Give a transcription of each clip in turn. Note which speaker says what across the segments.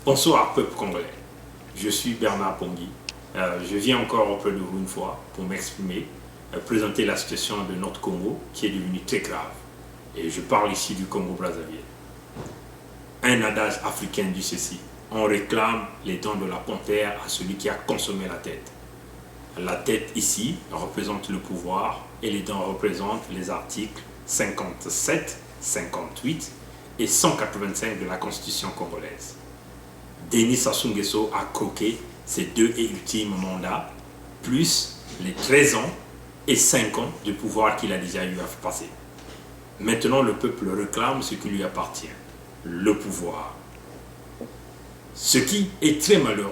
Speaker 1: Bonsoir, peuple congolais. Je suis Bernard Pongui. Je viens encore auprès de vous une fois pour m'exprimer, présenter la situation de notre Congo qui est devenue très grave. Et je parle ici du Congo-Brazzaville. Un adage africain dit ceci: on réclame les dents de la panthère à celui qui a consommé la tête. La tête ici représente le pouvoir et les dents représentent les articles 57, 58 et 185 de la Constitution congolaise. Denis Sassou Nguesso a croqué ses 2 et ultimes mandats, plus les 13 ans et 5 ans de pouvoir qu'il a déjà eu à passer. Maintenant, le peuple réclame ce qui lui appartient, le pouvoir. Ce qui est très malheureux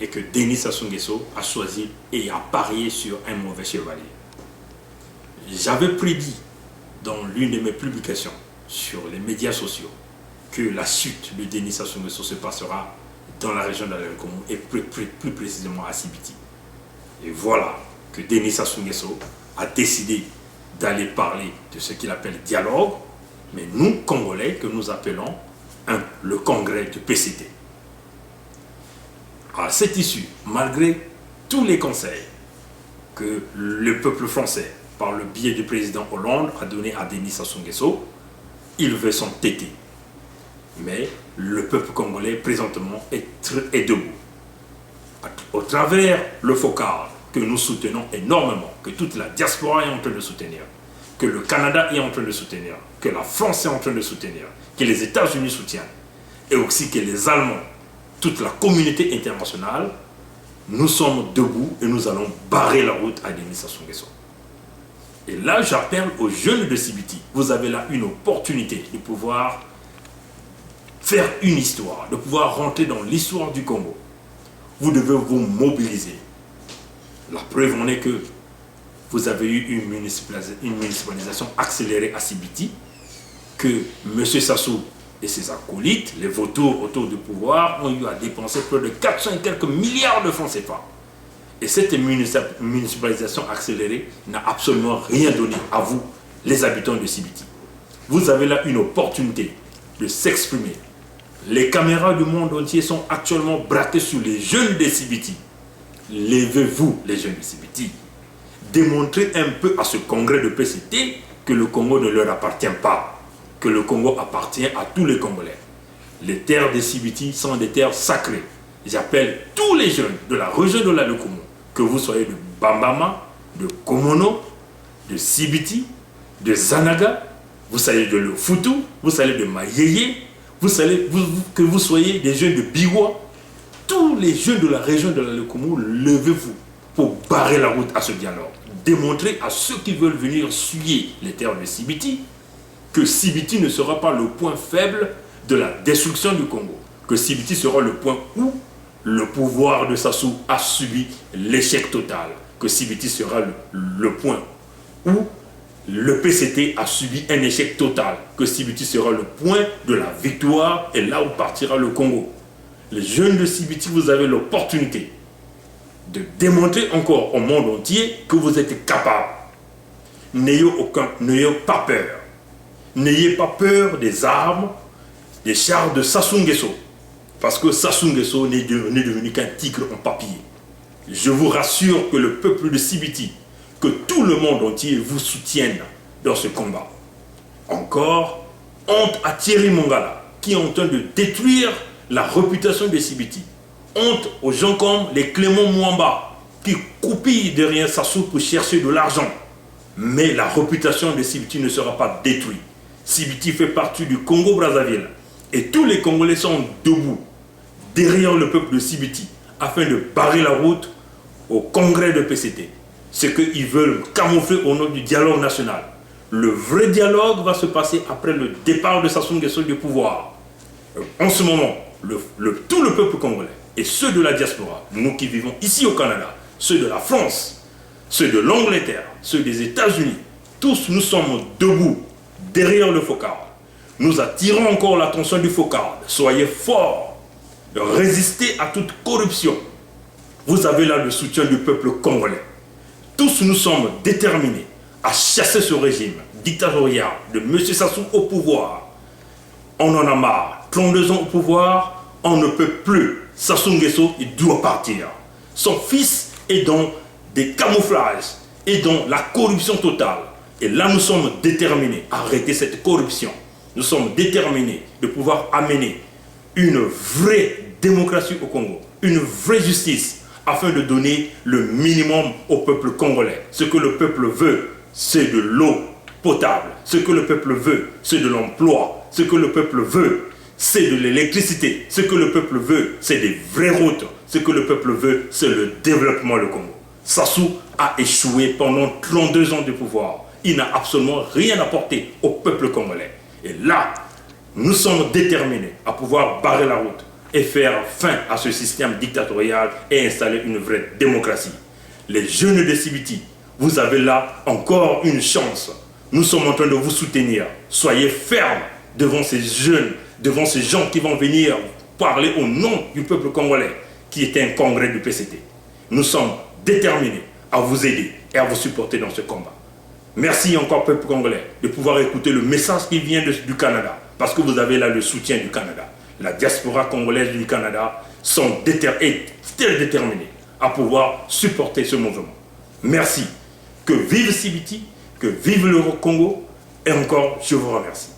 Speaker 1: est que Denis Sassou Nguesso a choisi et a parié sur un mauvais chevalier. J'avais prédit dans l'une de mes publications sur les médias sociaux que la chute de Denis Sassou Nguesso se passera dans la région d'Alelkomo et plus précisément à Sibiti. Et voilà que Denis Sassou Nguesso a décidé d'aller parler de ce qu'il appelle dialogue, mais nous, Congolais, que nous appelons le congrès du PCT. À cette issue, malgré tous les conseils que le peuple français, par le biais du président Hollande, a donné à Denis Sassou Nguesso, il veut s'entêter. Mais le peuple congolais, présentement, est debout. Au travers le FOCAR, que nous soutenons énormément, que toute la diaspora est en train de soutenir, que le Canada est en train de soutenir, que la France est en train de soutenir, que les États-Unis soutiennent, et aussi que les Allemands, toute la communauté internationale, nous sommes debout et nous allons barrer la route à Denis Sassou Nguesso. Et là, j'appelle aux jeunes de Sibiti. Vous avez là une opportunité de pouvoir faire une histoire, de pouvoir rentrer dans l'histoire du Congo. Vous devez vous mobiliser. La preuve en est que vous avez eu une municipalisation accélérée à Sibiti, que M. Sassou et ses acolytes, les vautours autour du pouvoir, ont eu à dépenser près de 400 et quelques milliards de francs CFA. Et cette municipalisation accélérée n'a absolument rien donné à vous, les habitants de Sibiti. Vous avez là une opportunité de s'exprimer. Les caméras du monde entier sont actuellement braquées sur les jeunes de Sibiti. Levez-vous, les jeunes de Sibiti. Démontrez un peu à ce congrès de PCT que le Congo ne leur appartient pas, que le Congo appartient à tous les Congolais. Les terres de Sibiti sont des terres sacrées. J'appelle tous les jeunes de la région de l'Alelkomo, que vous soyez de Bambama, de Komono, de Sibiti, de Zanaga, vous soyez de Lufutu, vous soyez de Mayeye, que vous soyez des jeunes de Biwa, tous les jeunes de la région de l'Alelkomo, levez-vous pour barrer la route à ce dialogue. Démontrer à ceux qui veulent venir suyer les terres de Sibiti que Sibiti ne sera pas le point faible de la destruction du Congo, que Sibiti sera le point où le pouvoir de Sassou a subi l'échec total, que Sibiti sera le point où le PCT a subi un échec total, que Sibiti sera le point de la victoire et là où partira le Congo. Les jeunes de Sibiti, vous avez l'opportunité de démontrer encore au monde entier que vous êtes capables. N'ayez pas peur. N'ayez pas peur des armes, des chars de Sassou Nguesso. Parce que Sassou Nguesso n'est devenu qu'un tigre en papier. Je vous rassure que le peuple de Sibiti, que tout le monde entier vous soutienne dans ce combat. Encore, honte à Thierry Mongala, qui est en train de détruire la réputation de Sibiti. Honte aux gens comme les Clément Mwamba, qui coupillent derrière Sassou pour chercher de l'argent. Mais la réputation de Sibiti ne sera pas détruite. Sibiti fait partie du Congo-Brazzaville. Et tous les Congolais sont debout, derrière le peuple de Sibiti, afin de barrer la route au congrès de PCT. Ce qu'ils veulent camoufler au nom du dialogue national. Le vrai dialogue va se passer après le départ de Sassou Nguesso du pouvoir. En ce moment, tout le peuple congolais et ceux de la diaspora, nous qui vivons ici au Canada, ceux de la France, ceux de l'Angleterre, ceux des États-Unis, tous nous sommes debout derrière le FOCAR. Nous attirons encore l'attention du FOCAR. Soyez forts, résistez à toute corruption. Vous avez là le soutien du peuple congolais. Tous nous sommes déterminés à chasser ce régime dictatorial de M. Sassou au pouvoir. On en a marre. 32 ans au pouvoir, On ne peut plus. Sassou Nguesso, il doit partir. Son fils est dans des camouflages et dans la corruption totale. Et là, nous sommes déterminés à arrêter cette corruption. Nous sommes déterminés de pouvoir amener une vraie démocratie au Congo, une vraie justice, afin de donner le minimum au peuple congolais. Ce que le peuple veut, c'est de l'eau potable. Ce que le peuple veut, c'est de l'emploi. Ce que le peuple veut, c'est de l'électricité. Ce que le peuple veut, c'est des vraies routes. Ce que le peuple veut, c'est le développement du Congo. Sassou a échoué pendant 32 ans de pouvoir. Il n'a absolument rien apporté au peuple congolais. Et là, nous sommes déterminés à pouvoir barrer la route et faire fin à ce système dictatorial et installer une vraie démocratie. Les jeunes de Sibiti, vous avez là encore une chance. Nous sommes en train de vous soutenir. Soyez fermes devant ces jeunes, devant ces gens qui vont venir parler au nom du peuple congolais, qui est un congrès du PCT. Nous sommes déterminés à vous aider et à vous supporter dans ce combat. Merci encore, peuple congolais, de pouvoir écouter le message qui vient du Canada, parce que vous avez là le soutien du Canada. La diaspora congolaise du Canada est très déterminée à pouvoir supporter ce mouvement. Merci. Que vive Sibiti, que vive le Congo, et encore, je vous remercie.